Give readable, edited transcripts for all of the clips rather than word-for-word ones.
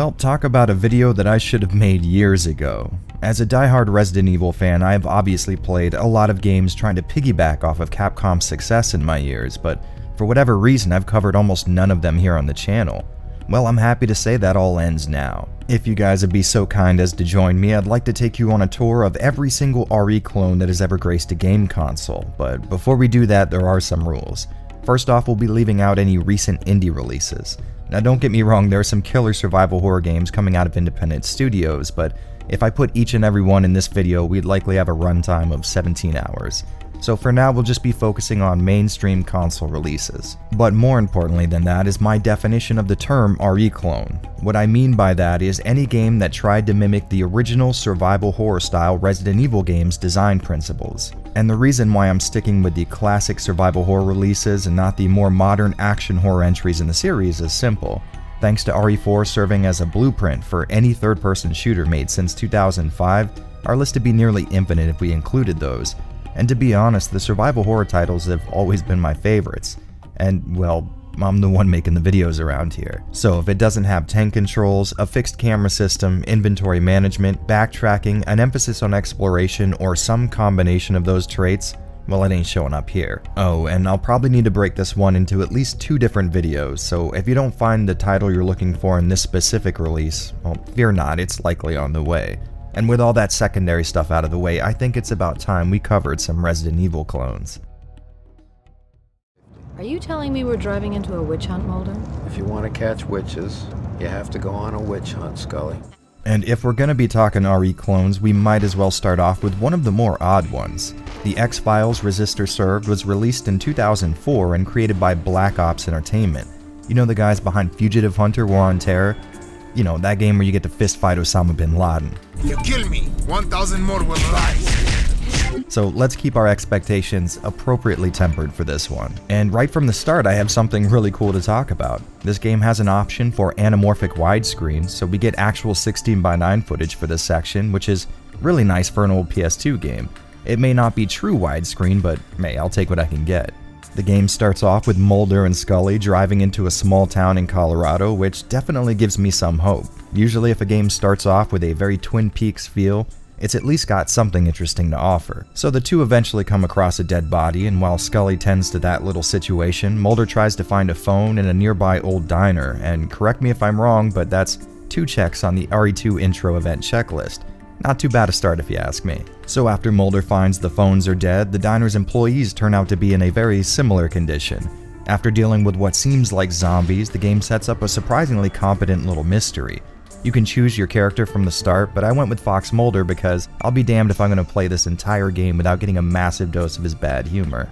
Well, talk about a video that I should have made years ago. As a diehard Resident Evil fan, I have obviously played a lot of games trying to piggyback off of Capcom's success in my years, but for whatever reason I've covered almost none of them here on the channel. Well, I'm happy to say that all ends now. If you guys would be so kind as to join me, I'd like to take you on a tour of every single RE clone that has ever graced a game console, but before we do that, there are some rules. First off, we'll be leaving out any recent indie releases. Now don't get me wrong, there are some killer survival horror games coming out of independent studios, but if I put each and every one in this video, we'd likely have a runtime of 17 hours. So for now, we'll just be focusing on mainstream console releases. But more importantly than that is my definition of the term RE clone. What I mean by that is any game that tried to mimic the original survival horror style Resident Evil games' design principles. And the reason why I'm sticking with the classic survival horror releases and not the more modern action horror entries in the series is simple. Thanks to RE4 serving as a blueprint for any third-person shooter made since 2005, our list would be nearly infinite if we included those. And to be honest, the survival horror titles have always been my favorites. And, well, I'm the one making the videos around here. So if it doesn't have tank controls, a fixed camera system, inventory management, backtracking, an emphasis on exploration, or some combination of those traits, well, it ain't showing up here. Oh, and I'll probably need to break this one into at least 2 different videos, so if you don't find the title you're looking for in this specific release, well, fear not, it's likely on the way. And with all that secondary stuff out of the way, I think it's about time we covered some Resident Evil clones. Are you telling me we're driving into a witch hunt, Mulder? If you want to catch witches, you have to go on a witch hunt, Scully. And if we're gonna be talking RE clones, we might as well start off with one of the more odd ones. The X-Files Resistor Served was released in 2004 and created by Black Ops Entertainment. You know the guys behind Fugitive Hunter War on Terror? You know, that game where you get to fist fight Osama bin Laden. You kill me, 1,000 more will rise. So let's keep our expectations appropriately tempered for this one. And right from the start, I have something really cool to talk about. This game has an option for anamorphic widescreen, so we get actual 16:9 footage for this section, which is really nice for an old PS2 game. It may not be true widescreen, but hey, I'll take what I can get. The game starts off with Mulder and Scully driving into a small town in Colorado, which definitely gives me some hope. Usually if a game starts off with a very Twin Peaks feel, it's at least got something interesting to offer. So the two eventually come across a dead body, and while Scully tends to that little situation, Mulder tries to find a phone in a nearby old diner, and correct me if I'm wrong, but that's 2 checks on the RE2 intro event checklist. Not too bad a start if you ask me. So after Mulder finds the phones are dead, the diner's employees turn out to be in a very similar condition. After dealing with what seems like zombies, the game sets up a surprisingly competent little mystery. You can choose your character from the start, but I went with Fox Mulder because I'll be damned if I'm going to play this entire game without getting a massive dose of his bad humor.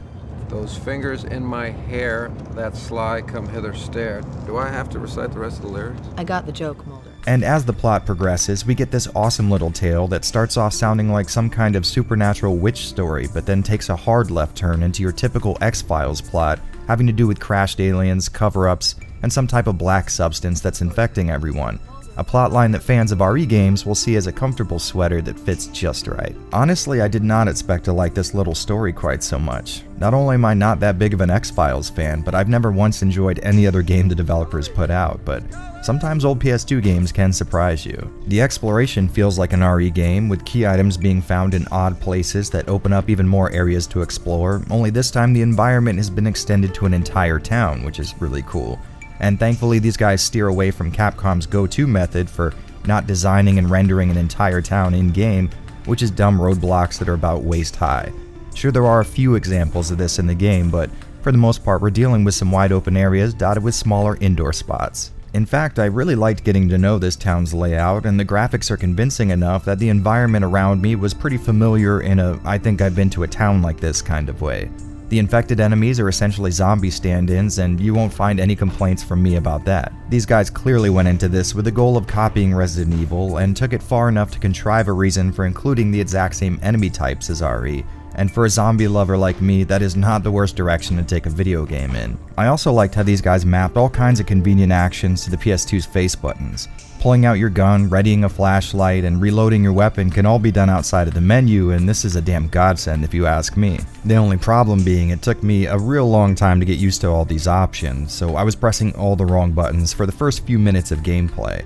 Those fingers in my hair, that sly come hither stare. Do I have to recite the rest of the lyrics? I got the joke, Mulder. And as the plot progresses, we get this awesome little tale that starts off sounding like some kind of supernatural witch story, but then takes a hard left turn into your typical X-Files plot, having to do with crashed aliens, cover-ups, and some type of black substance that's infecting everyone. A plotline that fans of RE games will see as a comfortable sweater that fits just right. Honestly, I did not expect to like this little story quite so much. Not only am I not that big of an X-Files fan, but I've never once enjoyed any other game the developers put out, but sometimes old PS2 games can surprise you. The exploration feels like an RE game, with key items being found in odd places that open up even more areas to explore, only this time the environment has been extended to an entire town, which is really cool. And thankfully these guys steer away from Capcom's go-to method for not designing and rendering an entire town in-game, which is dumb roadblocks that are about waist high. Sure, there are a few examples of this in the game, but for the most part we're dealing with some wide open areas dotted with smaller indoor spots. In fact, I really liked getting to know this town's layout, and the graphics are convincing enough that the environment around me was pretty familiar in a I think I've been to a town like this kind of way. The infected enemies are essentially zombie stand-ins, and you won't find any complaints from me about that. These guys clearly went into this with the goal of copying Resident Evil, and took it far enough to contrive a reason for including the exact same enemy types as RE, and for a zombie lover like me, that is not the worst direction to take a video game in. I also liked how these guys mapped all kinds of convenient actions to the PS2's face buttons. Pulling out your gun, readying a flashlight, and reloading your weapon can all be done outside of the menu, and this is a damn godsend if you ask me. The only problem being it took me a real long time to get used to all these options, so I was pressing all the wrong buttons for the first few minutes of gameplay.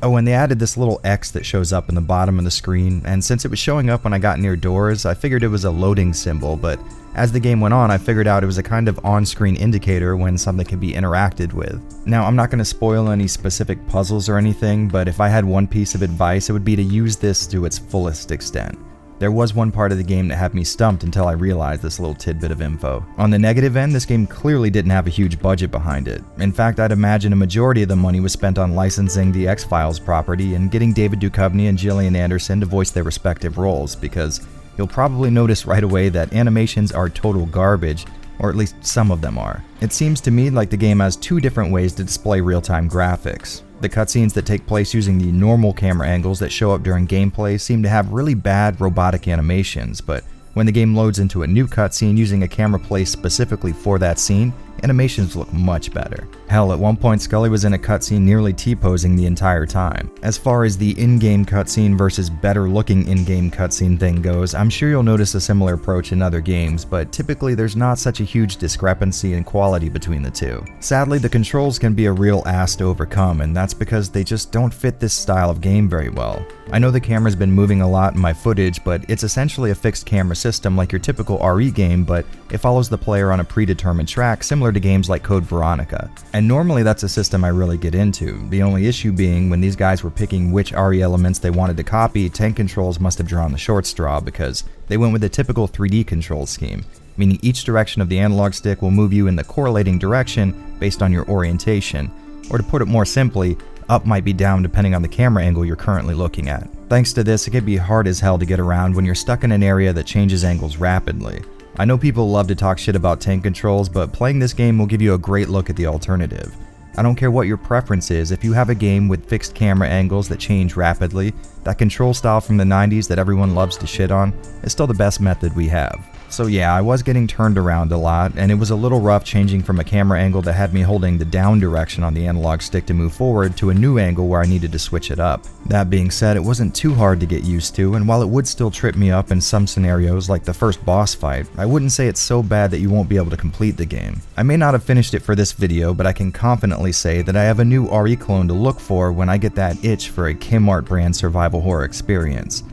Oh, and they added this little X that shows up in the bottom of the screen, and since it was showing up when I got near doors, I figured it was a loading symbol, but as the game went on, I figured out it was a kind of on-screen indicator when something could be interacted with. Now, I'm not going to spoil any specific puzzles or anything, but if I had one piece of advice, it would be to use this to its fullest extent. There was one part of the game that had me stumped until I realized this little tidbit of info. On the negative end, this game clearly didn't have a huge budget behind it. In fact, I'd imagine a majority of the money was spent on licensing the X-Files property and getting David Duchovny and Gillian Anderson to voice their respective roles, because you'll probably notice right away that animations are total garbage, or at least some of them are. It seems to me like the game has two different ways to display real-time graphics. The cutscenes that take place using the normal camera angles that show up during gameplay seem to have really bad robotic animations, but when the game loads into a new cutscene using a camera placed specifically for that scene, animations look much better. Hell, at one point Scully was in a cutscene nearly T-posing the entire time. As far as the in-game cutscene versus better looking in-game cutscene thing goes, I'm sure you'll notice a similar approach in other games, but typically there's not such a huge discrepancy in quality between the two. Sadly, the controls can be a real ass to overcome, and that's because they just don't fit this style of game very well. I know the camera's been moving a lot in my footage, but it's essentially a fixed camera system like your typical RE game, but it follows the player on a predetermined track similar to games like Code Veronica. And normally that's a system I really get into, the only issue being when these guys were picking which RE elements they wanted to copy, Tank Controls must have drawn the short straw because they went with a typical 3D control scheme, meaning each direction of the analog stick will move you in the correlating direction based on your orientation, or to put it more simply, up might be down depending on the camera angle you're currently looking at. Thanks to this, it can be hard as hell to get around when you're stuck in an area that changes angles rapidly. I know people love to talk shit about tank controls, but playing this game will give you a great look at the alternative. I don't care what your preference is, if you have a game with fixed camera angles that change rapidly, that control style from the 90s that everyone loves to shit on is still the best method we have. So yeah, I was getting turned around a lot, and it was a little rough changing from a camera angle that had me holding the down direction on the analog stick to move forward to a new angle where I needed to switch it up. That being said, it wasn't too hard to get used to, and while it would still trip me up in some scenarios like the first boss fight, I wouldn't say it's so bad that you won't be able to complete the game. I may not have finished it for this video, but I can confidently say that I have a new RE clone to look for when I get that itch for a Kmart brand survival horror experience.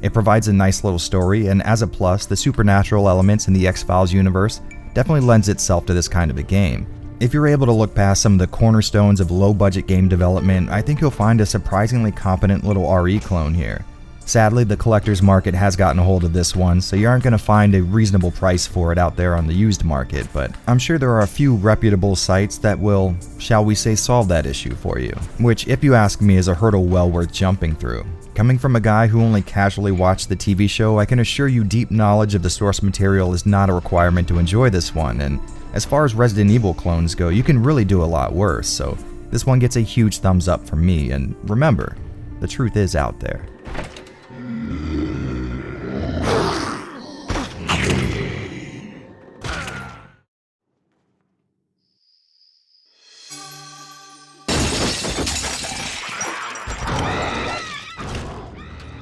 It provides a nice little story, and as a plus, the supernatural elements in the X-Files universe definitely lends itself to this kind of a game. If you're able to look past some of the cornerstones of low-budget game development, I think you'll find a surprisingly competent little RE clone here. Sadly, the collector's market has gotten a hold of this one, so you aren't going to find a reasonable price for it out there on the used market, but I'm sure there are a few reputable sites that will, shall we say, solve that issue for you, which, if you ask me, is a hurdle well worth jumping through. Coming from a guy who only casually watched the TV show, I can assure you deep knowledge of the source material is not a requirement to enjoy this one, and as far as Resident Evil clones go, you can really do a lot worse, so this one gets a huge thumbs up from me, and remember, the truth is out there.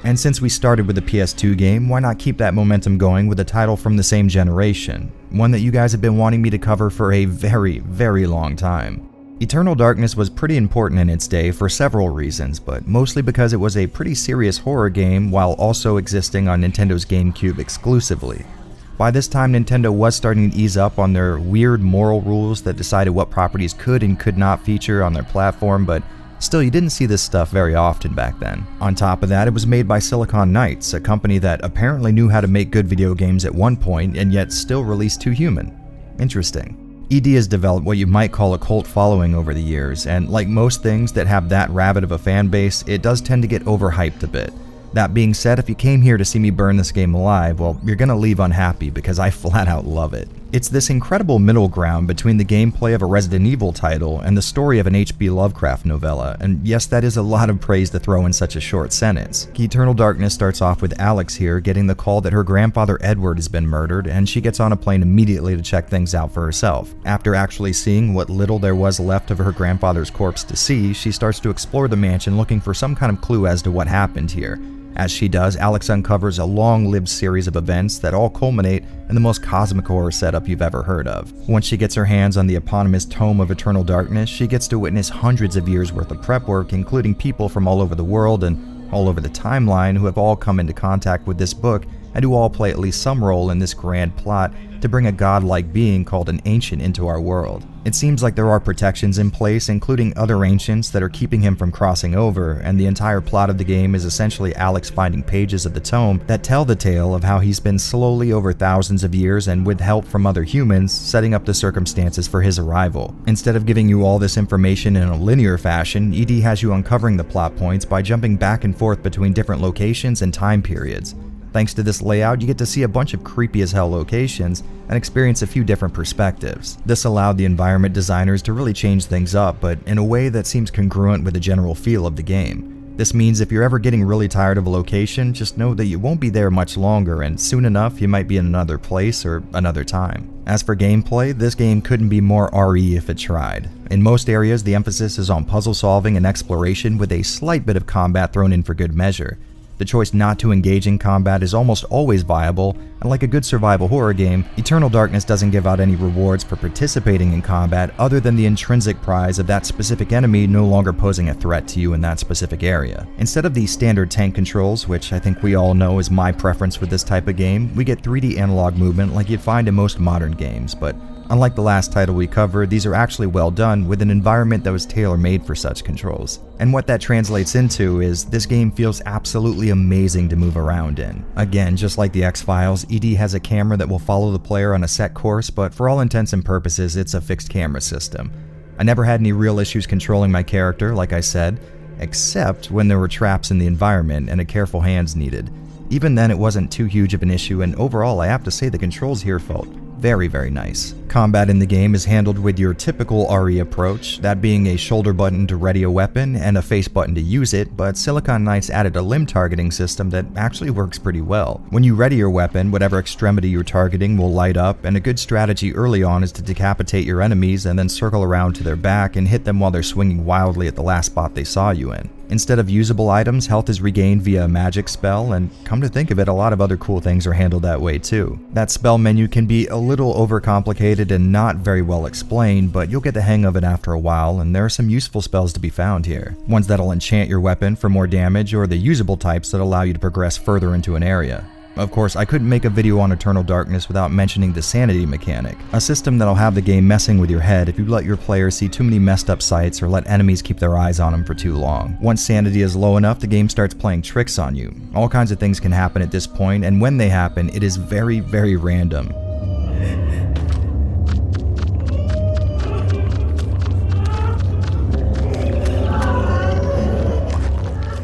And since we started with the PS2 game, why not keep that momentum going with a title from the same generation, one that you guys have been wanting me to cover for a very, very long time. Eternal Darkness was pretty important in its day for several reasons, but mostly because it was a pretty serious horror game while also existing on Nintendo's Gamecube exclusively. By this time, Nintendo was starting to ease up on their weird moral rules that decided what properties could and could not feature on their platform, but still, you didn't see this stuff very often back then. On top of that, it was made by Silicon Knights, a company that apparently knew how to make good video games at one point and yet still released 2 Human. Interesting. ED has developed what you might call a cult following over the years, and like most things that have that rabid of a fan base, it does tend to get overhyped a bit. That being said, if you came here to see me burn this game alive, well, you're gonna leave unhappy because I flat out love it. It's this incredible middle ground between the gameplay of a Resident Evil title and the story of an H.P. Lovecraft novella, and yes, that is a lot of praise to throw in such a short sentence. Eternal Darkness starts off with Alex here getting the call that her grandfather Edward has been murdered, and she gets on a plane immediately to check things out for herself. After actually seeing what little there was left of her grandfather's corpse to see, she starts to explore the mansion looking for some kind of clue as to what happened here. As she does, Alex uncovers a long-lived series of events that all culminate in the most cosmic horror setup you've ever heard of. Once she gets her hands on the eponymous Tome of Eternal Darkness, she gets to witness hundreds of years worth of prep work, including people from all over the world and all over the timeline who have all come into contact with this book and who all play at least some role in this grand plot to bring a godlike being called an Ancient into our world. It seems like there are protections in place, including other Ancients that are keeping him from crossing over, and the entire plot of the game is essentially Alex finding pages of the tome that tell the tale of how he's been slowly over thousands of years and with help from other humans, setting up the circumstances for his arrival. Instead of giving you all this information in a linear fashion, ED has you uncovering the plot points by jumping back and forth between different locations and time periods. Thanks to this layout, you get to see a bunch of creepy as hell locations and experience a few different perspectives. This allowed the environment designers to really change things up, but in a way that seems congruent with the general feel of the game. This means if you're ever getting really tired of a location, just know that you won't be there much longer, and soon enough you might be in another place or another time. As for gameplay, this game couldn't be more RE if it tried. In most areas, the emphasis is on puzzle solving and exploration with a slight bit of combat thrown in for good measure. The choice not to engage in combat is almost always viable, and like a good survival horror game, Eternal Darkness doesn't give out any rewards for participating in combat other than the intrinsic prize of that specific enemy no longer posing a threat to you in that specific area. Instead of the standard tank controls, which I think we all know is my preference with this type of game, we get 3D analog movement like you'd find in most modern games, but unlike the last title we covered, these are actually well done with an environment that was tailor-made for such controls. And what that translates into is this game feels absolutely amazing to move around in. Again, just like the X-Files, ED has a camera that will follow the player on a set course, but for all intents and purposes, it's a fixed camera system. I never had any real issues controlling my character, like I said, except when there were traps in the environment and a careful hand's needed. Even then, it wasn't too huge of an issue, and overall, I have to say the controls here felt very, very nice. Combat in the game is handled with your typical RE approach, that being a shoulder button to ready a weapon and a face button to use it, but Silicon Knights added a limb targeting system that actually works pretty well. When you ready your weapon, whatever extremity you're targeting will light up, and a good strategy early on is to decapitate your enemies and then circle around to their back and hit them while they're swinging wildly at the last spot they saw you in. Instead of usable items, health is regained via a magic spell, and come to think of it, a lot of other cool things are handled that way too. That spell menu can be a little overcomplicated and not very well explained, but you'll get the hang of it after a while, and there are some useful spells to be found here. Ones that'll enchant your weapon for more damage, or the usable types that allow you to progress further into an area. Of course, I couldn't make a video on Eternal Darkness without mentioning the sanity mechanic, a system that'll have the game messing with your head if you let your players see too many messed up sights or let enemies keep their eyes on them for too long. Once sanity is low enough, the game starts playing tricks on you. All kinds of things can happen at this point, and when they happen, it is very, very random.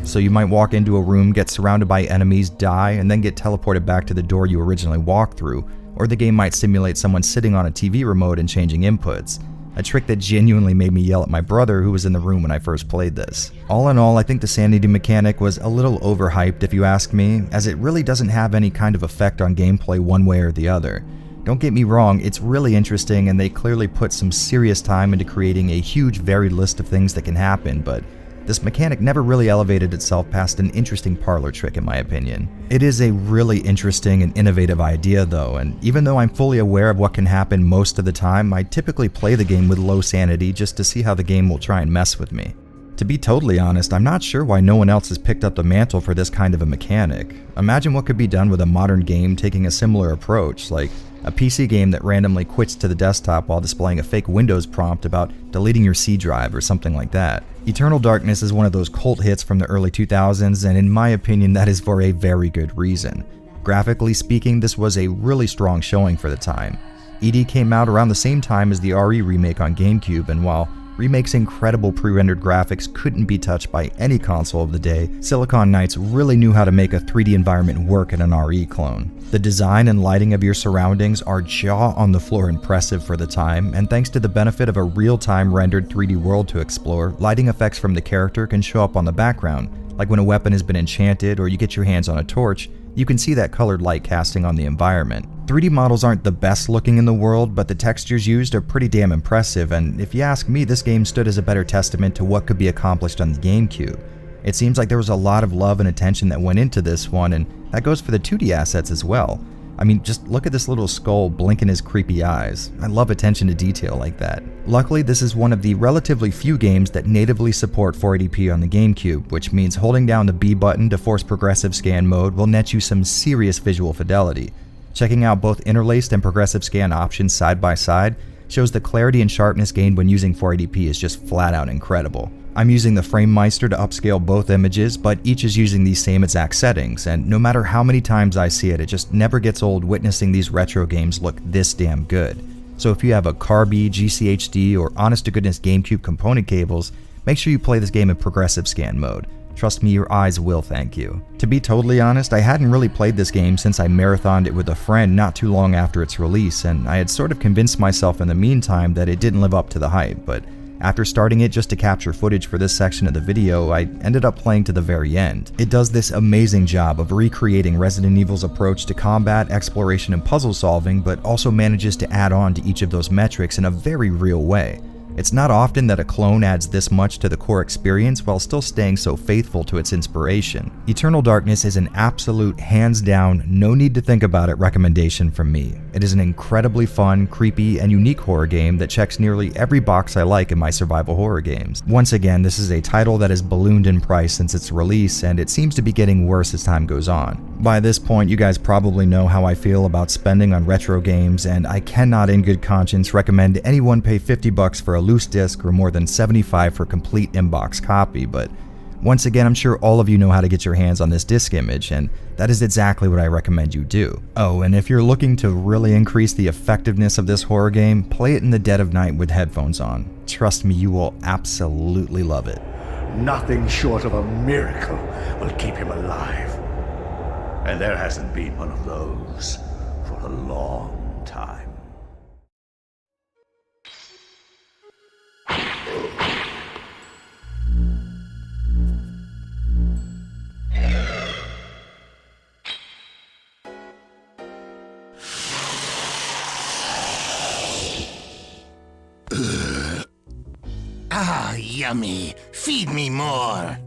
So you might walk into a room, get surrounded by enemies, die, and then get teleported back to the door you originally walked through, or the game might simulate someone sitting on a TV remote and changing inputs. A trick that genuinely made me yell at my brother who was in the room when I first played this. All in all, I think the sanity mechanic was a little overhyped if you ask me, as it really doesn't have any kind of effect on gameplay one way or the other. Don't get me wrong, it's really interesting and they clearly put some serious time into creating a huge varied list of things that can happen, but this mechanic never really elevated itself past an interesting parlor trick in my opinion. It is a really interesting and innovative idea though, and even though I'm fully aware of what can happen most of the time, I typically play the game with low sanity just to see how the game will try and mess with me. To be totally honest, I'm not sure why no one else has picked up the mantle for this kind of a mechanic. Imagine what could be done with a modern game taking a similar approach, like a PC game that randomly quits to the desktop while displaying a fake Windows prompt about deleting your C drive or something like that. Eternal Darkness is one of those cult hits from the early 2000s, and in my opinion that is for a very good reason. Graphically speaking, this was a really strong showing for the time. ED came out around the same time as the RE remake on Gamecube, and while Remake's incredible pre-rendered graphics couldn't be touched by any console of the day, Silicon Knights really knew how to make a 3D environment work in an RE clone. The design and lighting of your surroundings are jaw-on-the-floor impressive for the time, and thanks to the benefit of a real-time rendered 3D world to explore, lighting effects from the character can show up on the background, like when a weapon has been enchanted or you get your hands on a torch, you can see that colored light casting on the environment. 3D models aren't the best looking in the world, but the textures used are pretty damn impressive, and if you ask me, this game stood as a better testament to what could be accomplished on the Gamecube. It seems like there was a lot of love and attention that went into this one, and that goes for the 2D assets as well. I mean, just look at this little skull blinking his creepy eyes. I love attention to detail like that. Luckily, this is one of the relatively few games that natively support 480p on the Gamecube, which means holding down the B button to force progressive scan mode will net you some serious visual fidelity. Checking out both interlaced and progressive scan options side by side shows the clarity and sharpness gained when using 480p is just flat out incredible. I'm using the FrameMeister to upscale both images, but each is using these same exact settings, and no matter how many times I see it, it just never gets old witnessing these retro games look this damn good. So if you have a Carby, GCHD, or honest-to-goodness GameCube component cables, make sure you play this game in progressive scan mode. Trust me, your eyes will thank you. To be totally honest, I hadn't really played this game since I marathoned it with a friend not too long after its release, and I had sort of convinced myself in the meantime that it didn't live up to the hype, but after starting it just to capture footage for this section of the video, I ended up playing to the very end. It does this amazing job of recreating Resident Evil's approach to combat, exploration, and puzzle solving, but also manages to add on to each of those metrics in a very real way. It's not often that a clone adds this much to the core experience while still staying so faithful to its inspiration. Eternal Darkness is an absolute, hands down, no need to think about it recommendation from me. It is an incredibly fun, creepy, and unique horror game that checks nearly every box I like in my survival horror games. Once again, this is a title that has ballooned in price since its release, and it seems to be getting worse as time goes on. By this point, you guys probably know how I feel about spending on retro games, and I cannot in good conscience recommend anyone pay $50 for a loose disc or more than $75 for a complete inbox copy, but once again, I'm sure all of you know how to get your hands on this disc image, and that is exactly what I recommend you do. Oh, and if you're looking to really increase the effectiveness of this horror game, play it in the dead of night with headphones on. Trust me, you will absolutely love it. Nothing short of a miracle will keep him alive. And there hasn't been one of those for a long time. Ah, yummy. Feed me more.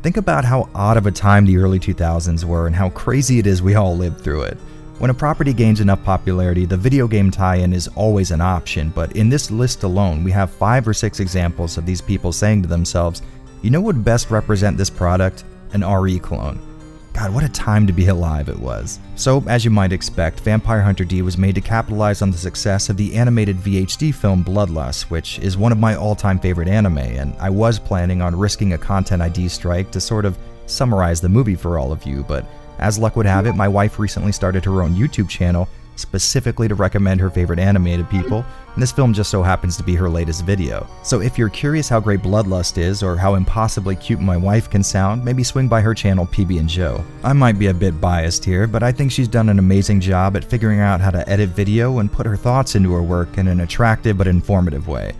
Think about how odd of a time the early 2000s were and how crazy it is we all lived through it. When a property gains enough popularity, the video game tie-in is always an option, but in this list alone, we have 5 or 6 examples of these people saying to themselves, you know what would best represent this product? An RE clone. God, what a time to be alive it was. So, as you might expect, Vampire Hunter D was made to capitalize on the success of the animated VHD film Bloodlust, which is one of my all-time favorite anime, and I was planning on risking a Content ID strike to sort of summarize the movie for all of you, but as luck would have it, my wife recently started her own YouTube channel specifically to recommend her favorite anime to people, and this film just so happens to be her latest video. So if you're curious how great Bloodlust is, or how impossibly cute my wife can sound, maybe swing by her channel PB and Joe. I might be a bit biased here, but I think she's done an amazing job at figuring out how to edit video and put her thoughts into her work in an attractive but informative way.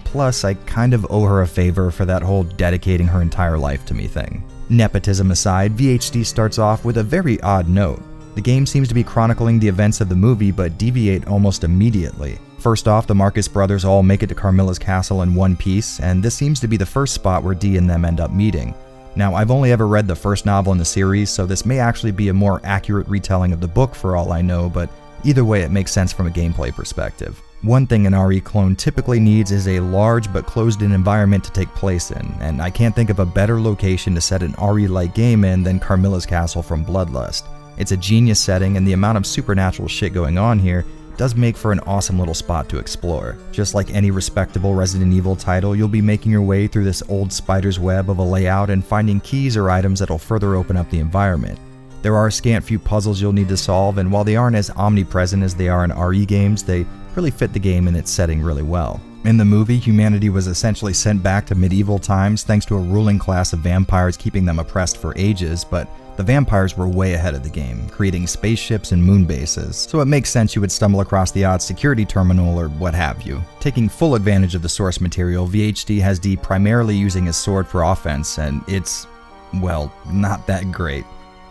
Plus, I kind of owe her a favor for that whole dedicating her entire life to me thing. Nepotism aside, VHD starts off with a very odd note. The game seems to be chronicling the events of the movie, but deviate almost immediately. First off, the Marcus brothers all make it to Carmilla's castle in one piece, and this seems to be the first spot where Dee and them end up meeting. Now, I've only ever read the first novel in the series, so this may actually be a more accurate retelling of the book for all I know, but either way it makes sense from a gameplay perspective. One thing an RE clone typically needs is a large but closed-in environment to take place in, and I can't think of a better location to set an RE-like game in than Carmilla's castle from Bloodlust. It's a genius setting, and the amount of supernatural shit going on here does make for an awesome little spot to explore. Just like any respectable Resident Evil title, you'll be making your way through this old spider's web of a layout and finding keys or items that'll further open up the environment. There are a scant few puzzles you'll need to solve, and while they aren't as omnipresent as they are in RE games, they really fit the game and its setting really well. In the movie, humanity was essentially sent back to medieval times thanks to a ruling class of vampires keeping them oppressed for ages, but the vampires were way ahead of the game, creating spaceships and moon bases, so it makes sense you would stumble across the odd security terminal or what have you. Taking full advantage of the source material, VHD has Dee primarily using his sword for offense, and it's, well, not that great.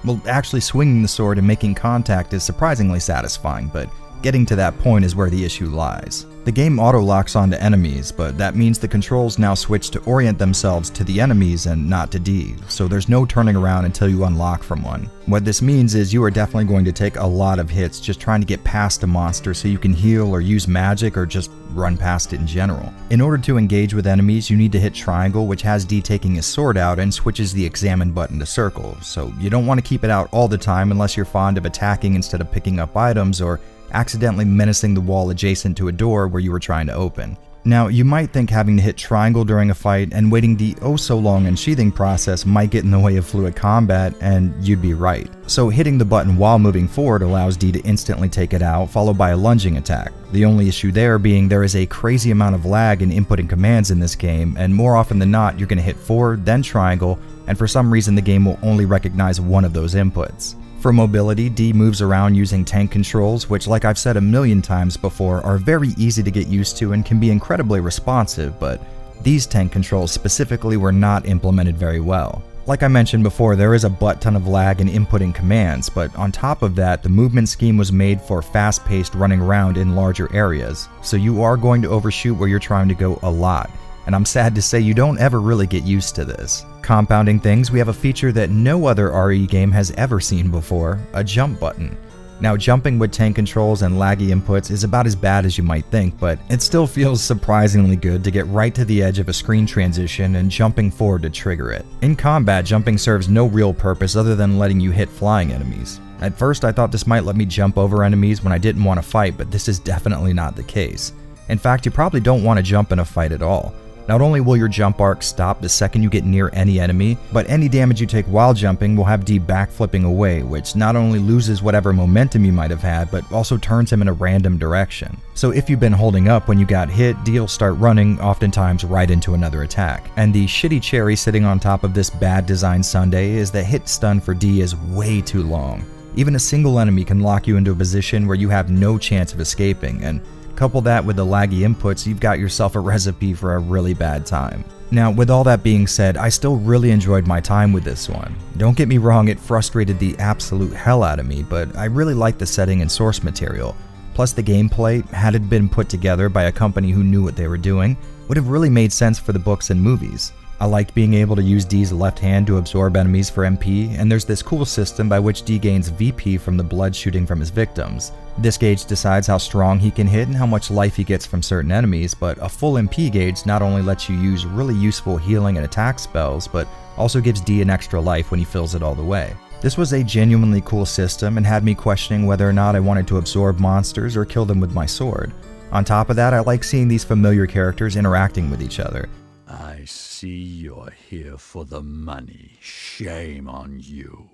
Well, actually swinging the sword and making contact is surprisingly satisfying, but getting to that point is where the issue lies. The game auto-locks onto enemies, but that means the controls now switch to orient themselves to the enemies and not to D, so there's no turning around until you unlock from one. What this means is you are definitely going to take a lot of hits just trying to get past a monster so you can heal or use magic or just run past it in general. In order to engage with enemies, you need to hit triangle, which has D taking his sword out and switches the examine button to circle, so you don't want to keep it out all the time unless you're fond of attacking instead of picking up items or accidentally menacing the wall adjacent to a door where you were trying to open. Now, you might think having to hit triangle during a fight and waiting the oh so long unsheathing process might get in the way of fluid combat, and you'd be right. So hitting the button while moving forward allows D to instantly take it out, followed by a lunging attack. The only issue there being there is a crazy amount of lag in inputting commands in this game, and more often than not you're going to hit forward, then triangle, and for some reason the game will only recognize one of those inputs. For mobility, D moves around using tank controls, which, like I've said a million times before, are very easy to get used to and can be incredibly responsive, but these tank controls specifically were not implemented very well. Like I mentioned before, there is a butt ton of lag in inputting commands, but on top of that, the movement scheme was made for fast-paced running around in larger areas, so you are going to overshoot where you're trying to go a lot. And I'm sad to say you don't ever really get used to this. Compounding things, we have a feature that no other RE game has ever seen before, a jump button. Now, jumping with tank controls and laggy inputs is about as bad as you might think, but it still feels surprisingly good to get right to the edge of a screen transition and jumping forward to trigger it. In combat, jumping serves no real purpose other than letting you hit flying enemies. At first, I thought this might let me jump over enemies when I didn't want to fight, but this is definitely not the case. In fact, you probably don't want to jump in a fight at all. Not only will your jump arc stop the second you get near any enemy, but any damage you take while jumping will have D backflipping away, which not only loses whatever momentum you might have had, but also turns him in a random direction. So if you've been holding up when you got hit, D will start running, oftentimes right into another attack. And the shitty cherry sitting on top of this bad design sundae is that hit stun for D is way too long. Even a single enemy can lock you into a position where you have no chance of escaping, and couple that with the laggy inputs, you've got yourself a recipe for a really bad time. Now, with all that being said, I still really enjoyed my time with this one. Don't get me wrong, it frustrated the absolute hell out of me, but I really liked the setting and source material. Plus the gameplay, had it been put together by a company who knew what they were doing, would have really made sense for the books and movies. I liked being able to use D's left hand to absorb enemies for MP, and there's this cool system by which D gains VP from the blood shooting from his victims. This gauge decides how strong he can hit and how much life he gets from certain enemies, but a full MP gauge not only lets you use really useful healing and attack spells, but also gives D an extra life when he fills it all the way. This was a genuinely cool system and had me questioning whether or not I wanted to absorb monsters or kill them with my sword. On top of that, I like seeing these familiar characters interacting with each other. I see you're here for the money. Shame on you.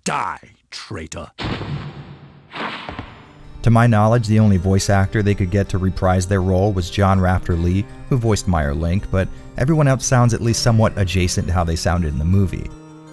Die, traitor. To my knowledge, the only voice actor they could get to reprise their role was John Rafter Lee, who voiced Meyer Link, but everyone else sounds at least somewhat adjacent to how they sounded in the movie.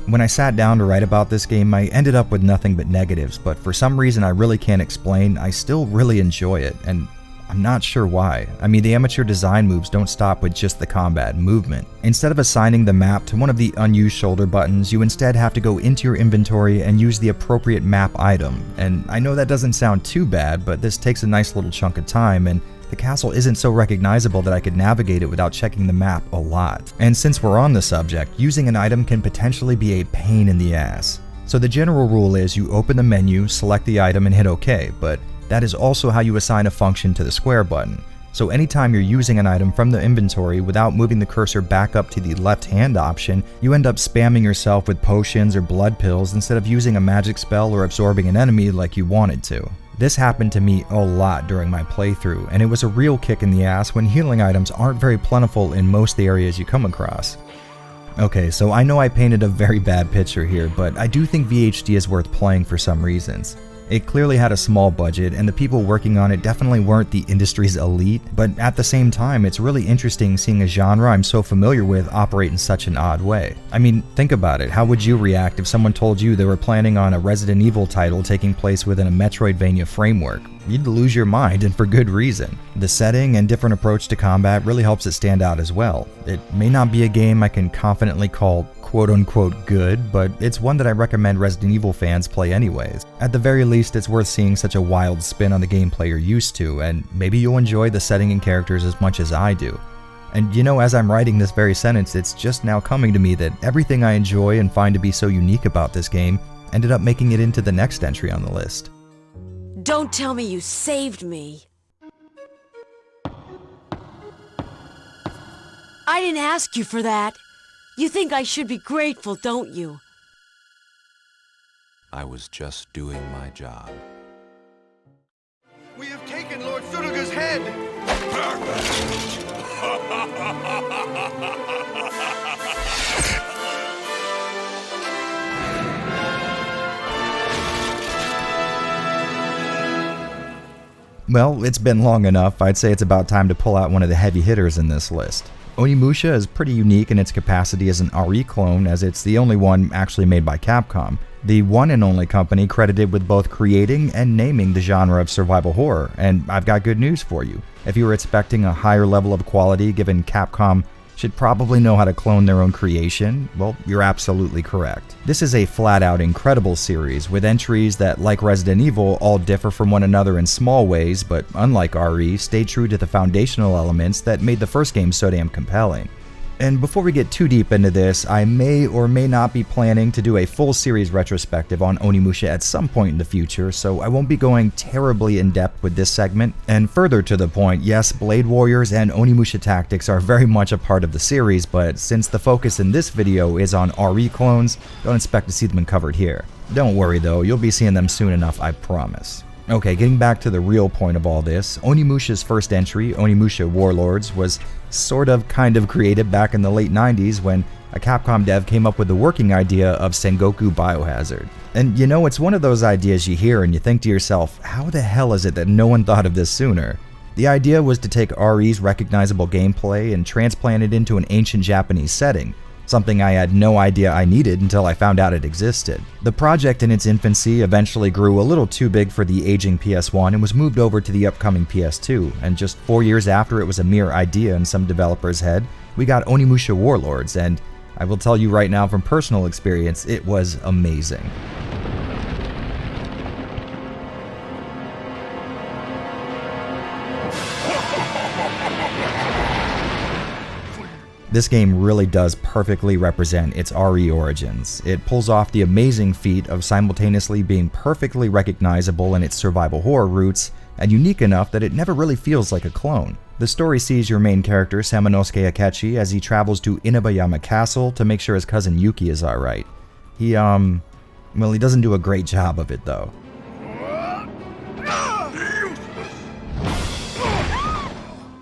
When I sat down to write about this game, I ended up with nothing but negatives, but for some reason I really can't explain, I still really enjoy it, and I'm not sure why. I mean, the amateur design moves don't stop with just the combat and movement. Instead of assigning the map to one of the unused shoulder buttons, you instead have to go into your inventory and use the appropriate map item. And I know that doesn't sound too bad, but this takes a nice little chunk of time, and the castle isn't so recognizable that I could navigate it without checking the map a lot. And since we're on the subject, using an item can potentially be a pain in the ass. So the general rule is you open the menu, select the item, and hit OK, but that is also how you assign a function to the square button. So anytime you're using an item from the inventory without moving the cursor back up to the left hand option, you end up spamming yourself with potions or blood pills instead of using a magic spell or absorbing an enemy like you wanted to. This happened to me a lot during my playthrough, and it was a real kick in the ass when healing items aren't very plentiful in most areas you come across. Okay, so I know I painted a very bad picture here, but I do think VHD is worth playing for some reasons. It clearly had a small budget, and the people working on it definitely weren't the industry's elite, but at the same time, it's really interesting seeing a genre I'm so familiar with operate in such an odd way. I mean, think about it, how would you react if someone told you they were planning on a Resident Evil title taking place within a Metroidvania framework? You'd lose your mind, and for good reason. The setting and different approach to combat really helps it stand out as well. It may not be a game I can confidently call quote-unquote good, but it's one that I recommend Resident Evil fans play anyways. At the very least, it's worth seeing such a wild spin on the gameplay you're used to, and maybe you'll enjoy the setting and characters as much as I do. And you know, as I'm writing this very sentence, it's just now coming to me that everything I enjoy and find to be so unique about this game ended up making it into the next entry on the list. Don't tell me you saved me. I didn't ask you for that. You think I should be grateful, don't you? I was just doing my job. We have taken Lord Suruga's head! Well, it's been long enough. I'd say it's about time to pull out one of the heavy hitters in this list. Onimusha is pretty unique in its capacity as an RE clone, as it's the only one actually made by Capcom, the one and only company credited with both creating and naming the genre of survival horror. And I've got good news for you. If you were expecting a higher level of quality given Capcom should probably know how to clone their own creation, well, you're absolutely correct. This is a flat-out incredible series with entries that, like Resident Evil, all differ from one another in small ways, but unlike RE, stay true to the foundational elements that made the first game so damn compelling. And before we get too deep into this, I may or may not be planning to do a full series retrospective on Onimusha at some point in the future, so I won't be going terribly in depth with this segment. And further to the point, yes, Blade Warriors and Onimusha Tactics are very much a part of the series, but since the focus in this video is on RE clones, don't expect to see them covered here. Don't worry though, you'll be seeing them soon enough, I promise. Okay, getting back to the real point of all this, Onimusha's first entry, Onimusha Warlords, was kind of created back in the late 90s when a Capcom dev came up with the working idea of Sengoku Biohazard. And you know, it's one of those ideas you hear and you think to yourself, how the hell is it that no one thought of this sooner? The idea was to take RE's recognizable gameplay and transplant it into an ancient Japanese setting, something I had no idea I needed until I found out it existed. The project in its infancy eventually grew a little too big for the aging PS1 and was moved over to the upcoming PS2, and just 4 years after it was a mere idea in some developer's head, we got Onimusha Warlords, and I will tell you right now from personal experience, it was amazing. This game really does perfectly represent its RE origins. It pulls off the amazing feat of simultaneously being perfectly recognizable in its survival horror roots, and unique enough that it never really feels like a clone. The story sees your main character, Samanosuke Akechi, as he travels to Inabayama Castle to make sure his cousin Yuki is alright. He doesn't do a great job of it though.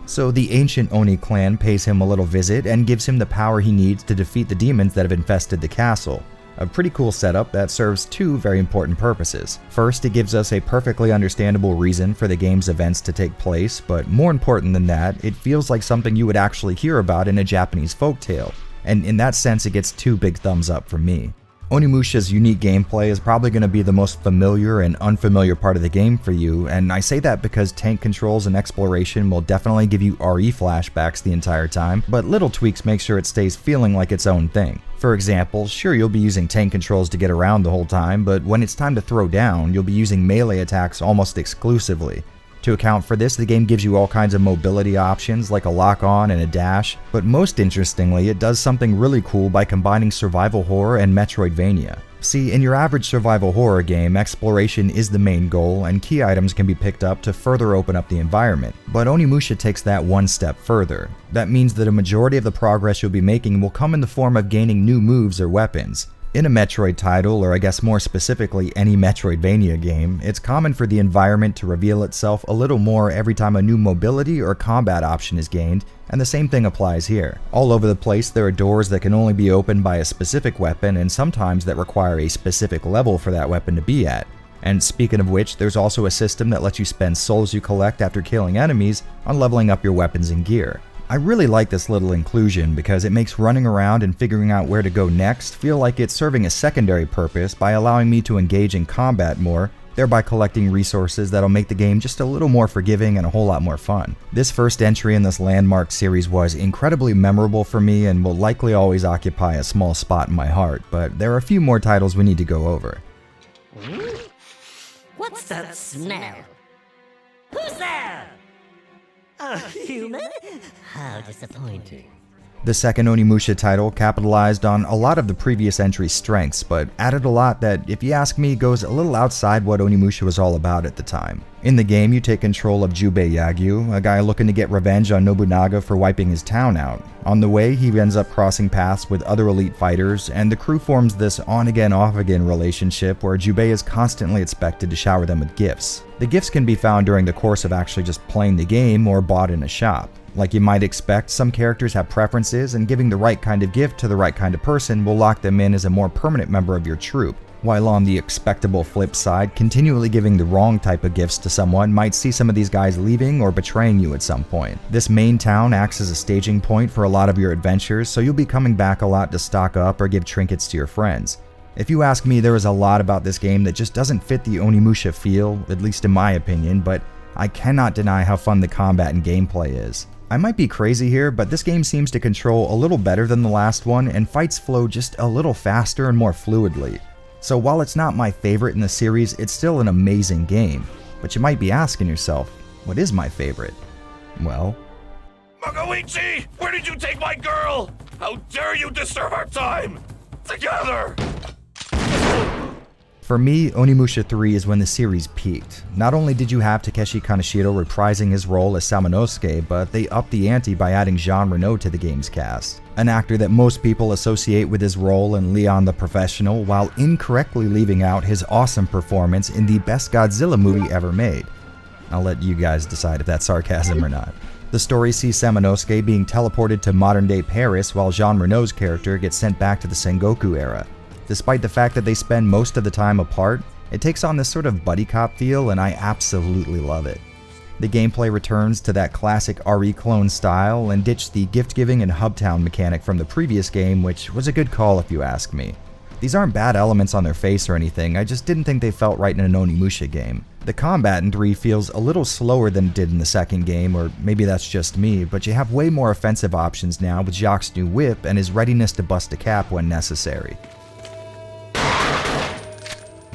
So the ancient Oni clan pays him a little visit and gives him the power he needs to defeat the demons that have infested the castle. A pretty cool setup that serves two very important purposes. First, it gives us a perfectly understandable reason for the game's events to take place, but more important than that, it feels like something you would actually hear about in a Japanese folktale. And in that sense, it gets 2 big thumbs up from me. Onimusha's unique gameplay is probably going to be the most familiar and unfamiliar part of the game for you, and I say that because tank controls and exploration will definitely give you RE flashbacks the entire time, but little tweaks make sure it stays feeling like its own thing. For example, sure, you'll be using tank controls to get around the whole time, but when it's time to throw down, you'll be using melee attacks almost exclusively. To account for this, the game gives you all kinds of mobility options like a lock-on and a dash, but most interestingly, it does something really cool by combining survival horror and Metroidvania. See, in your average survival horror game, exploration is the main goal, and key items can be picked up to further open up the environment. But Onimusha takes that one step further. That means that a majority of the progress you'll be making will come in the form of gaining new moves or weapons. In a Metroid title, or I guess more specifically any Metroidvania game, it's common for the environment to reveal itself a little more every time a new mobility or combat option is gained, and the same thing applies here. All over the place there are doors that can only be opened by a specific weapon, and sometimes that require a specific level for that weapon to be at. And speaking of which, there's also a system that lets you spend souls you collect after killing enemies on leveling up your weapons and gear. I really like this little inclusion because it makes running around and figuring out where to go next feel like it's serving a secondary purpose by allowing me to engage in combat more thereby collecting resources that'll make the game just a little more forgiving and a whole lot more fun. This first entry in this landmark series was incredibly memorable for me and will likely always occupy a small spot in my heart, but there are a few more titles we need to go over. What's that smell? Who's there? A human? How disappointing. The second Onimusha title capitalized on a lot of the previous entry's strengths, but added a lot that, if you ask me, goes a little outside what Onimusha was all about at the time. In the game, you take control of Jubei Yagyu, a guy looking to get revenge on Nobunaga for wiping his town out. On the way, he ends up crossing paths with other elite fighters, and the crew forms this on-again, off-again relationship where Jubei is constantly expected to shower them with gifts. The gifts can be found during the course of actually just playing the game or bought in a shop. Like you might expect, some characters have preferences, and giving the right kind of gift to the right kind of person will lock them in as a more permanent member of your troop. While on the expectable flip side, continually giving the wrong type of gifts to someone might see some of these guys leaving or betraying you at some point. This main town acts as a staging point for a lot of your adventures, so you'll be coming back a lot to stock up or give trinkets to your friends. If you ask me, there is a lot about this game that just doesn't fit the Onimusha feel, at least in my opinion, but I cannot deny how fun the combat and gameplay is. I might be crazy here, but this game seems to control a little better than the last one, and fights flow just a little faster and more fluidly. So while it's not my favorite in the series, it's still an amazing game. But you might be asking yourself, what is my favorite? Well... Magoichi! Where did you take my girl? How dare you disturb our time? Together! For me, Onimusha 3 is when the series peaked. Not only did you have Takeshi Kaneshiro reprising his role as Samanosuke, but they upped the ante by adding Jean Reno to the game's cast. An actor that most people associate with his role in Leon the Professional, while incorrectly leaving out his awesome performance in the best Godzilla movie ever made. I'll let you guys decide if that's sarcasm or not. The story sees Samanosuke being teleported to modern-day Paris while Jean Reno's character gets sent back to the Sengoku era. Despite the fact that they spend most of the time apart, it takes on this sort of buddy cop feel, and I absolutely love it. The gameplay returns to that classic RE clone style and ditched the gift-giving and hubtown mechanic from the previous game, which was a good call if you ask me. These aren't bad elements on their face or anything, I just didn't think they felt right in an Onimusha game. The combat in 3 feels a little slower than it did in the second game, or maybe that's just me, but you have way more offensive options now with Jacques' new whip and his readiness to bust a cap when necessary.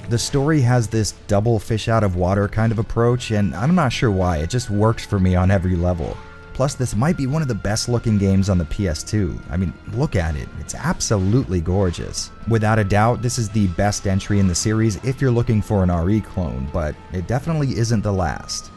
The story has this double fish out of water kind of approach, and I'm not sure why, it just works for me on every level. Plus, this might be one of the best looking games on the PS2. I mean, look at it, it's absolutely gorgeous. Without a doubt, this is the best entry in the series if you're looking for an RE clone, but it definitely isn't the last.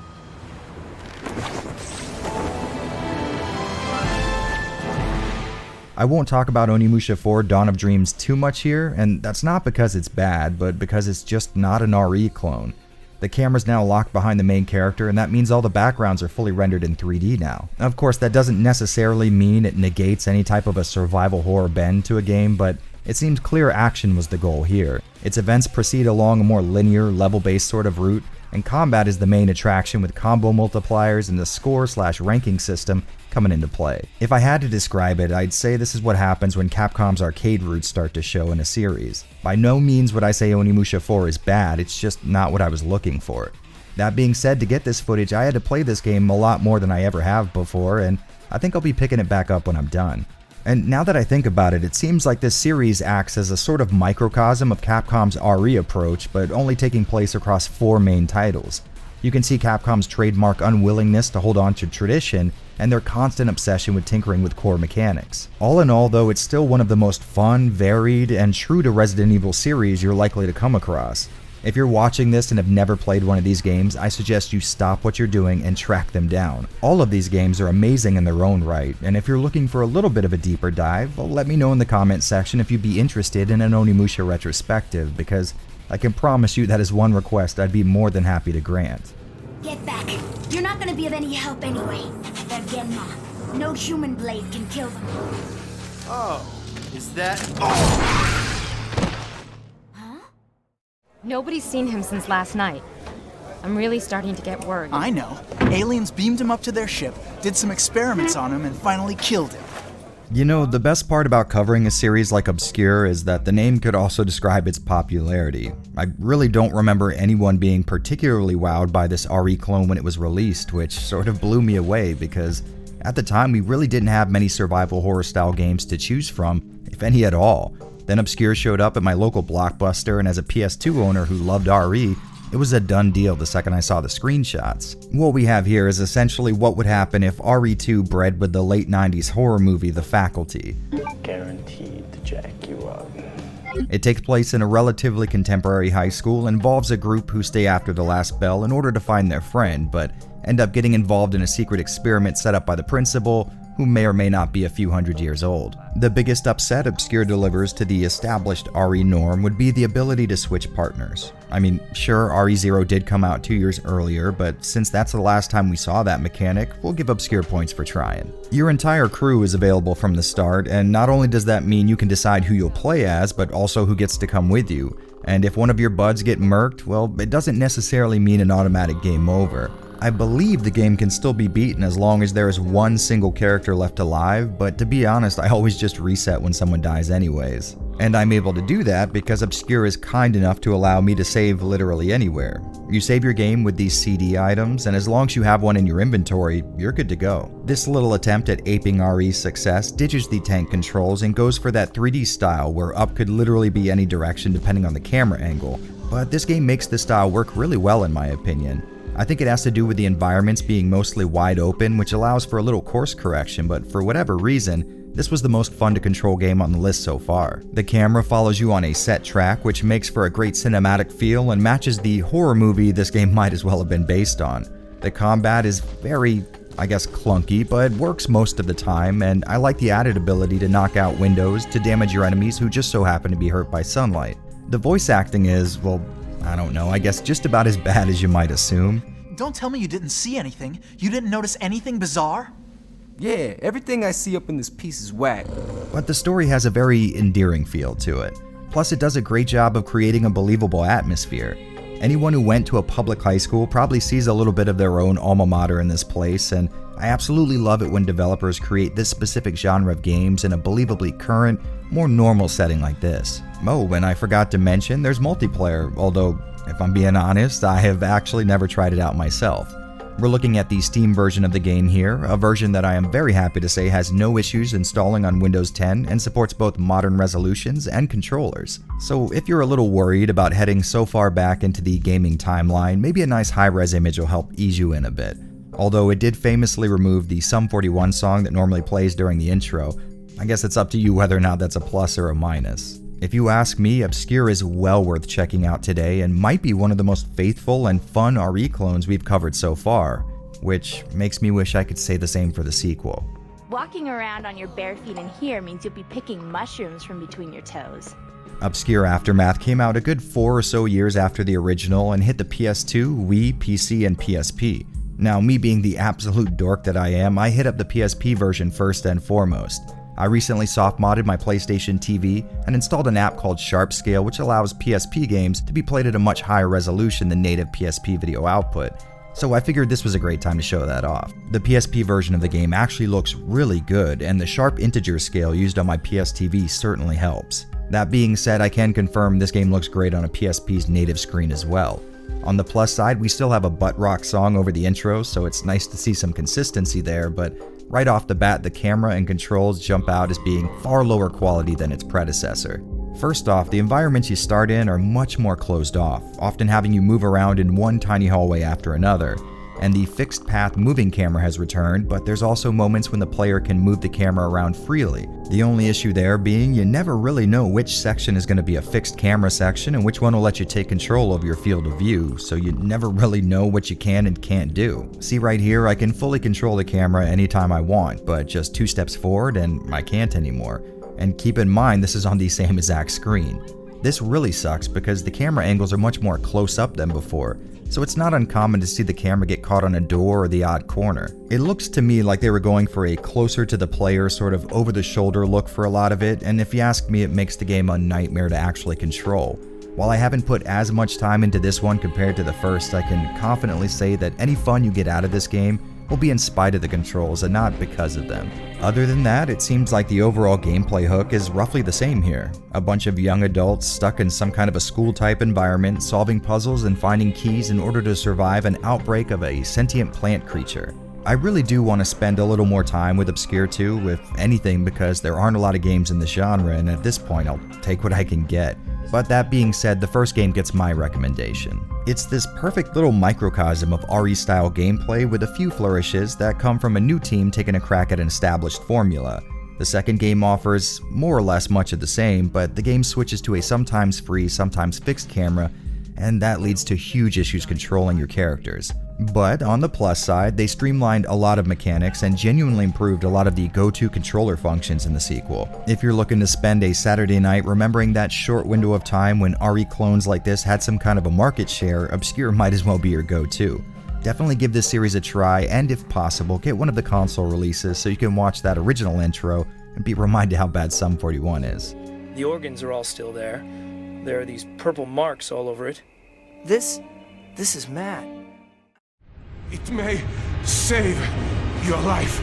I won't talk about Onimusha 4 Dawn of Dreams too much here, and that's not because it's bad, but because it's just not an RE clone. The camera's now locked behind the main character, and that means all the backgrounds are fully rendered in 3D now. Of course, that doesn't necessarily mean it negates any type of a survival horror bend to a game, but it seems clear action was the goal here. Its events proceed along a more linear, level-based sort of route, and combat is the main attraction with combo multipliers and the score/ranking system coming into play. If I had to describe it, I'd say this is what happens when Capcom's arcade roots start to show in a series. By no means would I say Onimusha 4 is bad, it's just not what I was looking for. That being said, to get this footage, I had to play this game a lot more than I ever have before, and I think I'll be picking it back up when I'm done. And now that I think about it, it seems like this series acts as a sort of microcosm of Capcom's RE approach, but only taking place across 4 main titles. You can see Capcom's trademark unwillingness to hold on to tradition, and their constant obsession with tinkering with core mechanics. All in all, though, it's still one of the most fun, varied, and true to Resident Evil series you're likely to come across. If you're watching this and have never played one of these games, I suggest you stop what you're doing and track them down. All of these games are amazing in their own right, and if you're looking for a little bit of a deeper dive, well, let me know in the comments section if you'd be interested in an Onimusha retrospective, because I can promise you that is one request I'd be more than happy to grant. Get back. You're not gonna be of any help anyway. They're Genma. No human blade can kill them. Oh, is that... Nobody's seen him since last night. I'm really starting to get worried. I know. Aliens beamed him up to their ship, did some experiments on him, and finally killed him. You know, the best part about covering a series like Obscure is that the name could also describe its popularity. I really don't remember anyone being particularly wowed by this RE clone when it was released, which sort of blew me away because at the time we really didn't have many survival horror style games to choose from, if any at all. Then Obscure showed up at my local Blockbuster, and as a PS2 owner who loved RE, it was a done deal the second I saw the screenshots. What we have here is essentially what would happen if RE2 bred with the late 90s horror movie The Faculty. Guaranteed to jack you up. It takes place in a relatively contemporary high school and involves a group who stay after the last bell in order to find their friend, but end up getting involved in a secret experiment set up by the principal, who may or may not be a few hundred years old. The biggest upset Obscure delivers to the established RE norm would be the ability to switch partners. I mean, sure, RE0 did come out 2 years earlier, but since that's the last time we saw that mechanic, we'll give Obscure points for trying. Your entire crew is available from the start, and not only does that mean you can decide who you'll play as, but also who gets to come with you. And if one of your buds get murked, well, it doesn't necessarily mean an automatic game over. I believe the game can still be beaten as long as there is one single character left alive, but to be honest, I always just reset when someone dies anyways. And I'm able to do that because Obscure is kind enough to allow me to save literally anywhere. You save your game with these CD items, and as long as you have one in your inventory, you're good to go. This little attempt at aping RE's success ditches the tank controls and goes for that 3D style where up could literally be any direction depending on the camera angle, but this game makes this style work really well in my opinion. I think it has to do with the environments being mostly wide open, which allows for a little course correction, but for whatever reason, this was the most fun to control game on the list so far. The camera follows you on a set track, which makes for a great cinematic feel and matches the horror movie this game might as well have been based on. The combat is very, I guess, clunky, but works most of the time, and I like the added ability to knock out windows to damage your enemies who just so happen to be hurt by sunlight. The voice acting is, well, I don't know, I guess just about as bad as you might assume. Don't tell me you didn't see anything. You didn't notice anything bizarre? Yeah, everything I see up in this piece is whack. But the story has a very endearing feel to it. Plus it does a great job of creating a believable atmosphere. Anyone who went to a public high school probably sees a little bit of their own alma mater in this place, and I absolutely love it when developers create this specific genre of games in a believably current, more normal setting like this. Oh, and I forgot to mention there's multiplayer, although if I'm being honest, I have actually never tried it out myself. We're looking at the Steam version of the game here, a version that I am very happy to say has no issues installing on Windows 10 and supports both modern resolutions and controllers. So if you're a little worried about heading so far back into the gaming timeline, maybe a nice high-res image will help ease you in a bit. Although it did famously remove the Sum 41 song that normally plays during the intro, I guess it's up to you whether or not that's a plus or a minus. If you ask me, Obscure is well worth checking out today and might be one of the most faithful and fun RE clones we've covered so far, which makes me wish I could say the same for the sequel. Walking around on your bare feet in here means you'll be picking mushrooms from between your toes. Obscure Aftermath came out a good 4 or so years after the original and hit the PS2, Wii, PC, and PSP. Now, me being the absolute dork that I am, I hit up the PSP version first and foremost. I recently soft-modded my PlayStation TV and installed an app called Sharpscale, which allows PSP games to be played at a much higher resolution than native PSP video output, so I figured this was a great time to show that off. The PSP version of the game actually looks really good, and the sharp integer scale used on my PS TV certainly helps. That being said, I can confirm this game looks great on a PSP's native screen as well. On the plus side, we still have a butt rock song over the intro, so it's nice to see some consistency there, but right off the bat, the camera and controls jump out as being far lower quality than its predecessor. First off, the environments you start in are much more closed off, often having you move around in one tiny hallway after another. And the fixed path moving camera has returned, but there's also moments when the player can move the camera around freely. The only issue there being you never really know which section is going to be a fixed camera section and which one will let you take control of your field of view, so you never really know what you can and can't do. See right here, I can fully control the camera anytime I want, but just 2 steps forward and I can't anymore. And keep in mind this is on the same exact screen. This really sucks because the camera angles are much more close up than before, so it's not uncommon to see the camera get caught on a door or the odd corner. It looks to me like they were going for a closer to the player sort of over the shoulder look for a lot of it, and if you ask me, it makes the game a nightmare to actually control. While I haven't put as much time into this one compared to the first, I can confidently say that any fun you get out of this game will be in spite of the controls and not because of them. Other than that, it seems like the overall gameplay hook is roughly the same here. A bunch of young adults stuck in some kind of a school-type environment, solving puzzles and finding keys in order to survive an outbreak of a sentient plant creature. I really do want to spend a little more time with Obscure 2, if anything, because there aren't a lot of games in the genre, and at this point I'll take what I can get. But that being said, the first game gets my recommendation. It's this perfect little microcosm of RE-style gameplay with a few flourishes that come from a new team taking a crack at an established formula. The second game offers more or less much of the same, but the game switches to a sometimes free, sometimes fixed camera, and that leads to huge issues controlling your characters. But on the plus side, they streamlined a lot of mechanics and genuinely improved a lot of the go-to controller functions in the sequel. If you're looking to spend a Saturday night remembering that short window of time when RE clones like this had some kind of a market share, Obscure might as well be your go-to. Definitely give this series a try, and if possible, get one of the console releases so you can watch that original intro and be reminded how bad Sum 41 is. The organs are all still there. There are these purple marks all over it. This is Matt. It may save your life.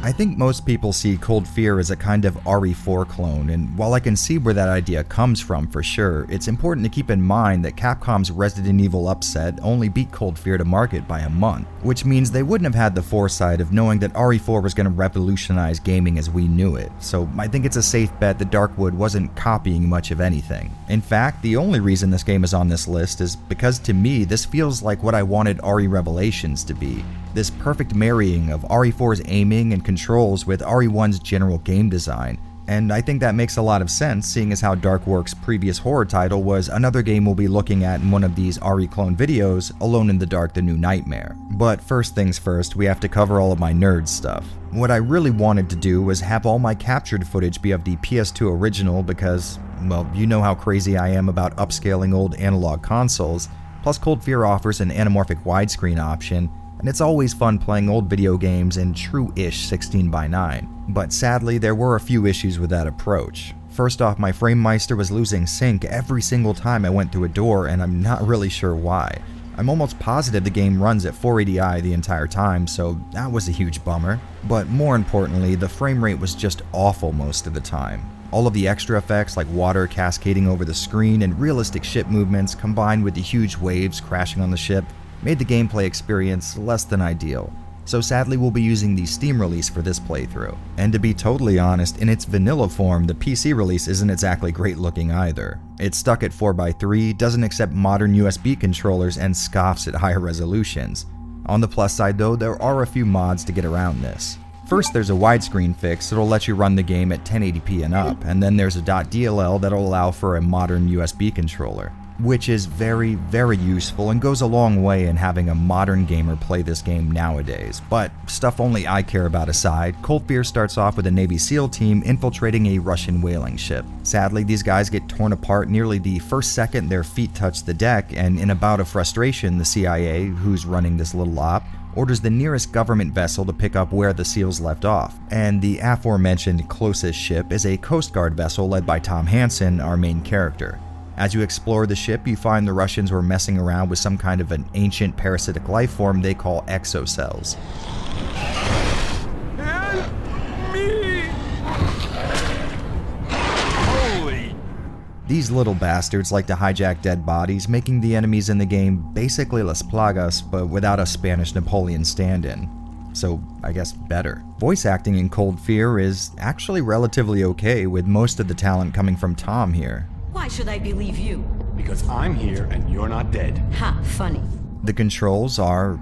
I think most people see Cold Fear as a kind of RE4 clone, and while I can see where that idea comes from for sure, it's important to keep in mind that Capcom's Resident Evil upset only beat Cold Fear to market by a month, which means they wouldn't have had the foresight of knowing that RE4 was going to revolutionize gaming as we knew it, so I think it's a safe bet that Darkwood wasn't copying much of anything. In fact, the only reason this game is on this list is because to me this feels like what I wanted RE Revelations to be. This perfect marrying of RE4's aiming and controls with RE1's general game design, and I think that makes a lot of sense seeing as how Darkworks' previous horror title was another game we'll be looking at in one of these RE clone videos, Alone in the Dark: The New Nightmare. But first things first, we have to cover all of my nerd stuff. What I really wanted to do was have all my captured footage be of the PS2 original because, well, you know how crazy I am about upscaling old analog consoles, plus Cold Fear offers an anamorphic widescreen option, and it's always fun playing old video games in true-ish 16:9. But sadly, there were a few issues with that approach. First off, my FrameMeister was losing sync every single time I went through a door, and I'm not really sure why. I'm almost positive the game runs at 480i the entire time, so that was a huge bummer. But more importantly, the frame rate was just awful most of the time. All of the extra effects like water cascading over the screen and realistic ship movements combined with the huge waves crashing on the ship made the gameplay experience less than ideal. So sadly we'll be using the Steam release for this playthrough. And to be totally honest, in its vanilla form, the PC release isn't exactly great looking either. It's stuck at 4x3, doesn't accept modern USB controllers, and scoffs at higher resolutions. On the plus side though, there are a few mods to get around this. First, there's a widescreen fix that'll let you run the game at 1080p and up, and then there's a .dll that'll allow for a modern USB controller, which is very, very useful and goes a long way in having a modern gamer play this game nowadays. But stuff only I care about aside, Cold Fear starts off with a Navy SEAL team infiltrating a Russian whaling ship. Sadly, these guys get torn apart nearly the first second their feet touch the deck, and in a bout of frustration, the CIA, who's running this little op, orders the nearest government vessel to pick up where the SEALs left off. And the aforementioned closest ship is a Coast Guard vessel led by Tom Hansen, our main character. As you explore the ship, you find the Russians were messing around with some kind of an ancient parasitic life form they call exocells. Help me! Holy! These little bastards like to hijack dead bodies, making the enemies in the game basically Las Plagas, but without a Spanish Napoleon stand-in. So, I guess better. Voice acting in Cold Fear is actually relatively okay, with most of the talent coming from Tom here. Why should I believe you? Because I'm here and you're not dead. Ha, funny. The controls are,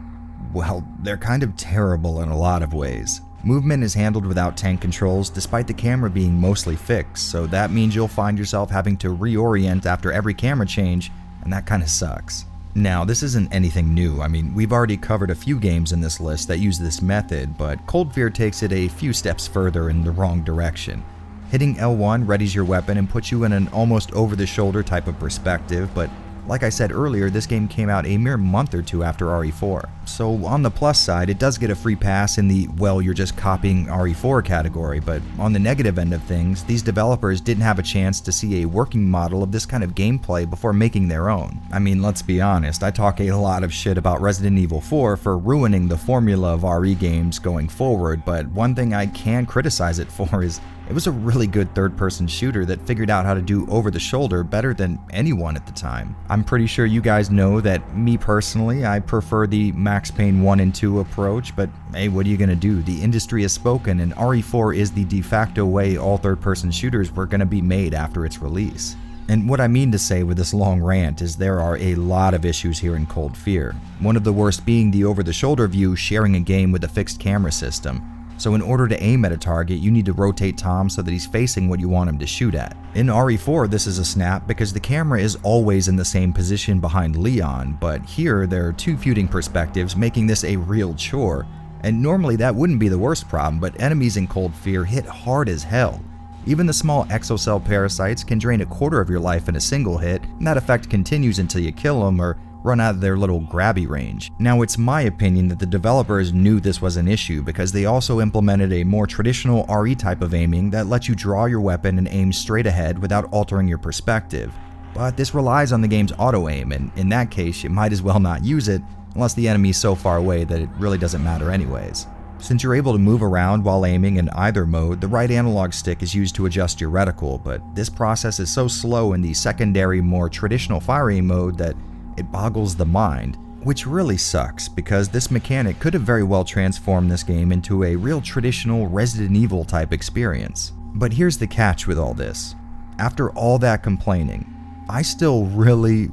well, they're kind of terrible in a lot of ways. Movement is handled without tank controls despite the camera being mostly fixed, so that means you'll find yourself having to reorient after every camera change, and that kinda sucks. Now, this isn't anything new. I mean, we've already covered a few games in this list that use this method, but Cold Fear takes it a few steps further in the wrong direction. Hitting L1 readies your weapon and puts you in an almost over-the-shoulder type of perspective, but Like I said earlier, this game came out a mere month or two after RE4. So on the plus side, it does get a free pass in the, well, you're just copying RE4 category, but on the negative end of things, these developers didn't have a chance to see a working model of this kind of gameplay before making their own. I mean, let's be honest, I talk a lot of shit about Resident Evil 4 for ruining the formula of RE games going forward, but one thing I can criticize it for is it was a really good third-person shooter that figured out how to do over-the-shoulder better than anyone at the time. I'm pretty sure you guys know that me personally, I prefer the Max Payne 1 and 2 approach, but hey, what are you gonna do? The industry has spoken, and RE4 is the de facto way all third-person shooters were gonna be made after its release. And what I mean to say with this long rant is there are a lot of issues here in Cold Fear. One of the worst being the over-the-shoulder view sharing a game with a fixed camera system. So in order to aim at a target, you need to rotate Tom so that he's facing what you want him to shoot at. In RE4, this is a snap because the camera is always in the same position behind Leon, but here there are two viewing perspectives, making this a real chore. And normally that wouldn't be the worst problem, but enemies in Cold Fear hit hard as hell. Even the small exocell parasites can drain a quarter of your life in a single hit, and that effect continues until you kill them or run out of their little grabby range. Now, it's my opinion that the developers knew this was an issue because they also implemented a more traditional RE type of aiming that lets you draw your weapon and aim straight ahead without altering your perspective. But this relies on the game's auto-aim, and in that case, you might as well not use it unless the enemy is so far away that it really doesn't matter anyways. Since you're able to move around while aiming in either mode, the right analog stick is used to adjust your reticle, but this process is so slow in the secondary, more traditional firing mode that it boggles the mind, which really sucks because this mechanic could have very well transformed this game into a real traditional Resident Evil type experience. But here's the catch with all this. After all that complaining, I still really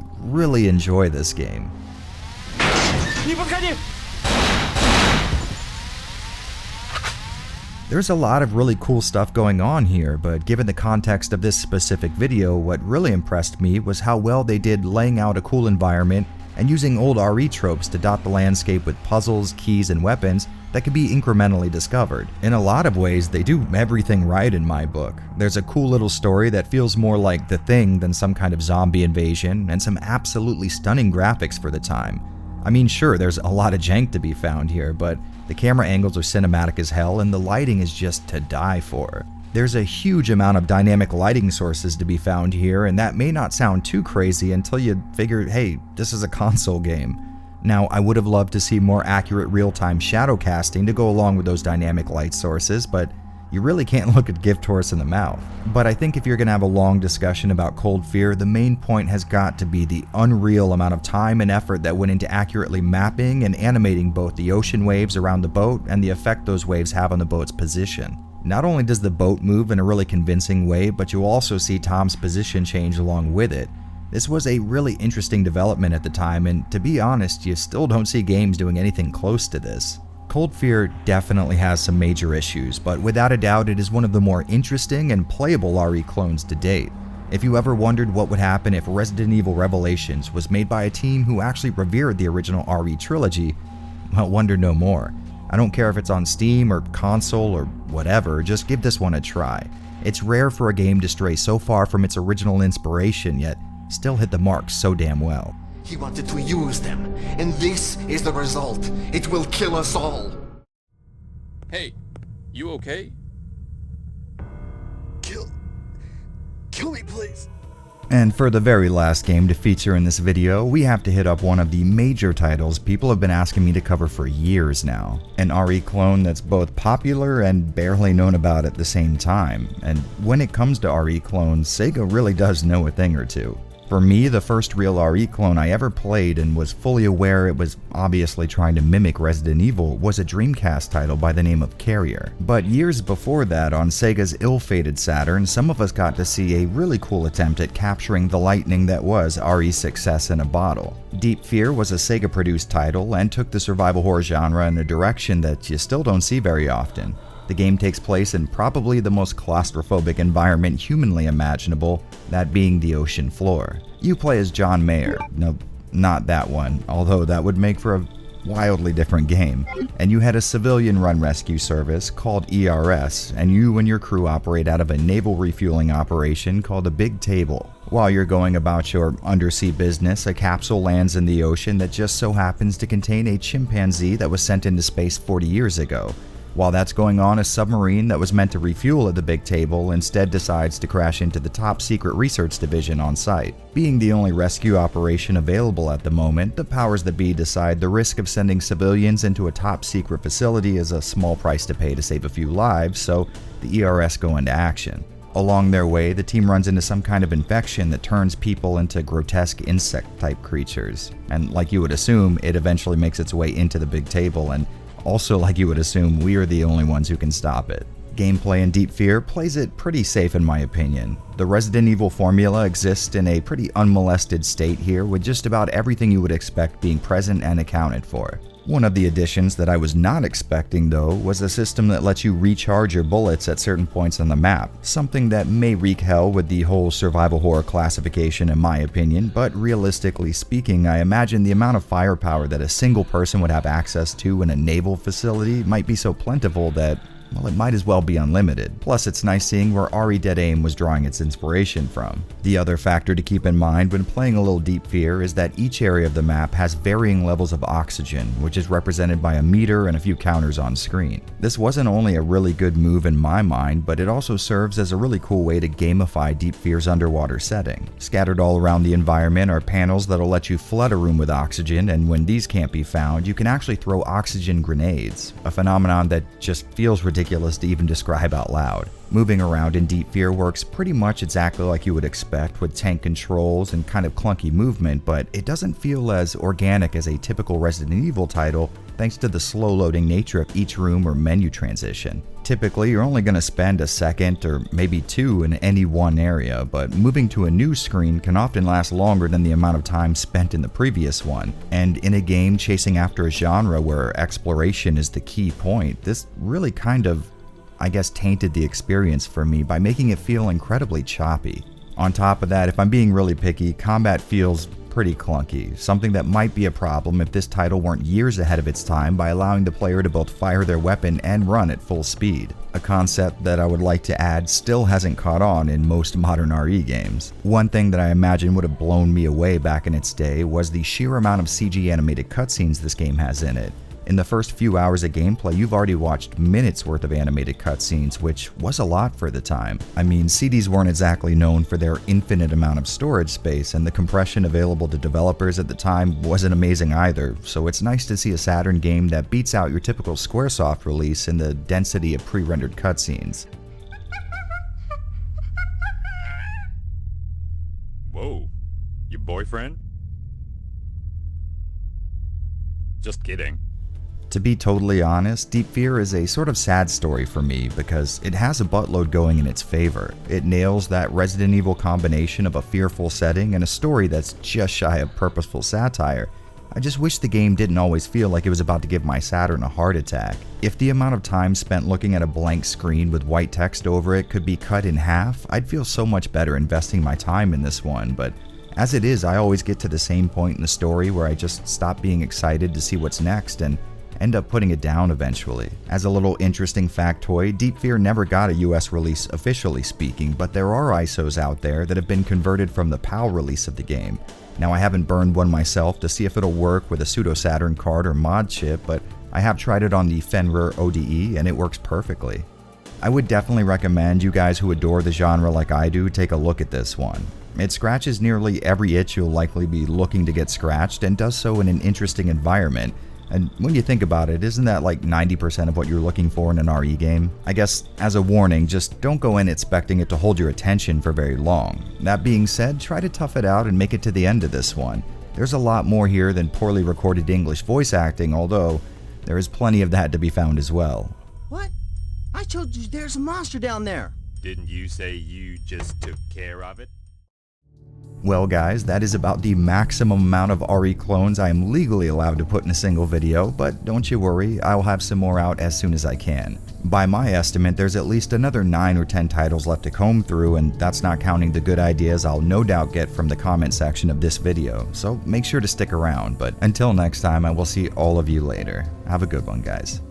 enjoy this game. There's a lot of really cool stuff going on here, but given the context of this specific video, what really impressed me was how well they did laying out a cool environment and using old RE tropes to dot the landscape with puzzles, keys, and weapons that can be incrementally discovered. In a lot of ways, they do everything right in my book. There's a cool little story that feels more like The Thing than some kind of zombie invasion, and some absolutely stunning graphics for the time. I mean, sure, there's a lot of jank to be found here, but the camera angles are cinematic as hell and the lighting is just to die for. There's a huge amount of dynamic lighting sources to be found here, and that may not sound too crazy until you figure, hey, this is a console game. Now, I would have loved to see more accurate real-time shadow casting to go along with those dynamic light sources, but you really can't look a gift horse in the mouth. But I think if you're going to have a long discussion about Cold Fear, the main point has got to be the unreal amount of time and effort that went into accurately mapping and animating both the ocean waves around the boat and the effect those waves have on the boat's position. Not only does the boat move in a really convincing way, but you'll also see Tom's position change along with it. This was a really interesting development at the time, and to be honest, you still don't see games doing anything close to this. Cold Fear definitely has some major issues, but without a doubt it is one of the more interesting and playable RE clones to date. If you ever wondered what would happen if Resident Evil Revelations was made by a team who actually revered the original RE trilogy, well, wonder no more. I don't care if it's on Steam or console or whatever, just give this one a try. It's rare for a game to stray so far from its original inspiration, yet still hit the mark so damn well. He wanted to use them, and this is the result. It will kill us all. Hey, you okay? Kill me, please. And for the very last game to feature in this video, we have to hit up one of the major titles people have been asking me to cover for years now. An RE clone that's both popular and barely known about at the same time. And when it comes to RE clones, Sega really does know a thing or two. For me, the first real RE clone I ever played and was fully aware it was obviously trying to mimic Resident Evil was a Dreamcast title by the name of Carrier. But years before that, on Sega's ill-fated Saturn, some of us got to see a really cool attempt at capturing the lightning that was RE's success in a bottle. Deep Fear was a Sega-produced title and took the survival horror genre in a direction that you still don't see very often. The game takes place in probably the most claustrophobic environment humanly imaginable, that being the ocean floor. You play as John Mayer. No, not that one, although that would make for a wildly different game, and you had a civilian-run rescue service called ERS, and you and your crew operate out of a naval refueling operation called a Big Table. While you're going about your undersea business, a capsule lands in the ocean that just so happens to contain a chimpanzee that was sent into space 40 years ago. While that's going on, a submarine that was meant to refuel at the Big Table instead decides to crash into the top secret research division on site. Being the only rescue operation available at the moment, the powers that be decide the risk of sending civilians into a top secret facility is a small price to pay to save a few lives, so the ERS go into action. Along their way, the team runs into some kind of infection that turns people into grotesque insect-type creatures. And like you would assume, it eventually makes its way into the Big Table, and also, like you would assume, we are the only ones who can stop it. Gameplay in Deep Fear plays it pretty safe in my opinion. The Resident Evil formula exists in a pretty unmolested state here, with just about everything you would expect being present and accounted for. One of the additions that I was not expecting though was a system that lets you recharge your bullets at certain points on the map, something that may wreak hell with the whole survival horror classification in my opinion, but realistically speaking, I imagine the amount of firepower that a single person would have access to in a naval facility might be so plentiful that, well, it might as well be unlimited. Plus, it's nice seeing where RE Dead Aim was drawing its inspiration from. The other factor to keep in mind when playing a little Deep Fear is that each area of the map has varying levels of oxygen, which is represented by a meter and a few counters on screen. This wasn't only a really good move in my mind, but it also serves as a really cool way to gamify Deep Fear's underwater setting. Scattered all around the environment are panels that'll let you flood a room with oxygen, and when these can't be found, you can actually throw oxygen grenades, a phenomenon that just feels ridiculous to even describe out loud. Moving around in Deep Fear works pretty much exactly like you would expect, with tank controls and kind of clunky movement, but it doesn't feel as organic as a typical Resident Evil title thanks to the slow loading nature of each room or menu transition. Typically, you're only going to spend a second or maybe two in any one area, but moving to a new screen can often last longer than the amount of time spent in the previous one. And in a game chasing after a genre where exploration is the key point, this really kind of, I guess, tainted the experience for me by making it feel incredibly choppy. On top of that, if I'm being really picky, combat feels pretty clunky, something that might be a problem if this title weren't years ahead of its time by allowing the player to both fire their weapon and run at full speed, a concept that I would like to add still hasn't caught on in most modern RE games. One thing that I imagine would have blown me away back in its day was the sheer amount of CG animated cutscenes this game has in it. In the first few hours of gameplay, you've already watched minutes worth of animated cutscenes, which was a lot for the time. I mean, CDs weren't exactly known for their infinite amount of storage space, and the compression available to developers at the time wasn't amazing either, so it's nice to see a Saturn game that beats out your typical Squaresoft release in the density of pre-rendered cutscenes. Whoa, your boyfriend? Just kidding. To be totally honest, Deep Fear is a sort of sad story for me because it has a buttload going in its favor. It nails that Resident Evil combination of a fearful setting and a story that's just shy of purposeful satire. I just wish the game didn't always feel like it was about to give my Saturn a heart attack. If the amount of time spent looking at a blank screen with white text over it could be cut in half, I'd feel so much better investing my time in this one, but as it is, I always get to the same point in the story where I just stop being excited to see what's next and end up putting it down eventually. As a little interesting factoid, Deep Fear never got a US release officially speaking, but there are ISOs out there that have been converted from the PAL release of the game. Now, I haven't burned one myself to see if it'll work with a pseudo Saturn card or mod chip, but I have tried it on the Fenrir ODE and it works perfectly. I would definitely recommend you guys who adore the genre like I do take a look at this one. It scratches nearly every itch you'll likely be looking to get scratched and does so in an interesting environment. And when you think about it, isn't that like 90% of what you're looking for in an RE game? I guess, as a warning, just don't go in expecting it to hold your attention for very long. That being said, try to tough it out and make it to the end of this one. There's a lot more here than poorly recorded English voice acting, although there is plenty of that to be found as well. What? I told you there's a monster down there. Didn't you say you just took care of it? Well guys, that is about the maximum amount of RE clones I am legally allowed to put in a single video, but don't you worry, I will have some more out as soon as I can. By my estimate, there's at least another 9 or 10 titles left to comb through, and that's not counting the good ideas I'll no doubt get from the comment section of this video, so make sure to stick around. But until next time, I will see all of you later. Have a good one, guys.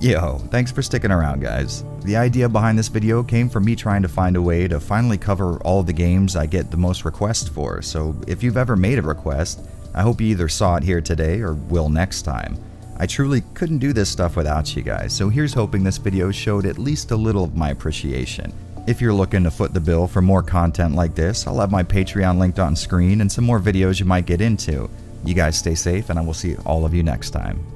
Yo, thanks for sticking around, guys. The idea behind this video came from me trying to find a way to finally cover all the games I get the most requests for, so if you've ever made a request, I hope you either saw it here today or will next time. I truly couldn't do this stuff without you guys, so here's hoping this video showed at least a little of my appreciation. If you're looking to foot the bill for more content like this, I'll have my Patreon linked on screen and some more videos you might get into. You guys stay safe, and I will see all of you next time.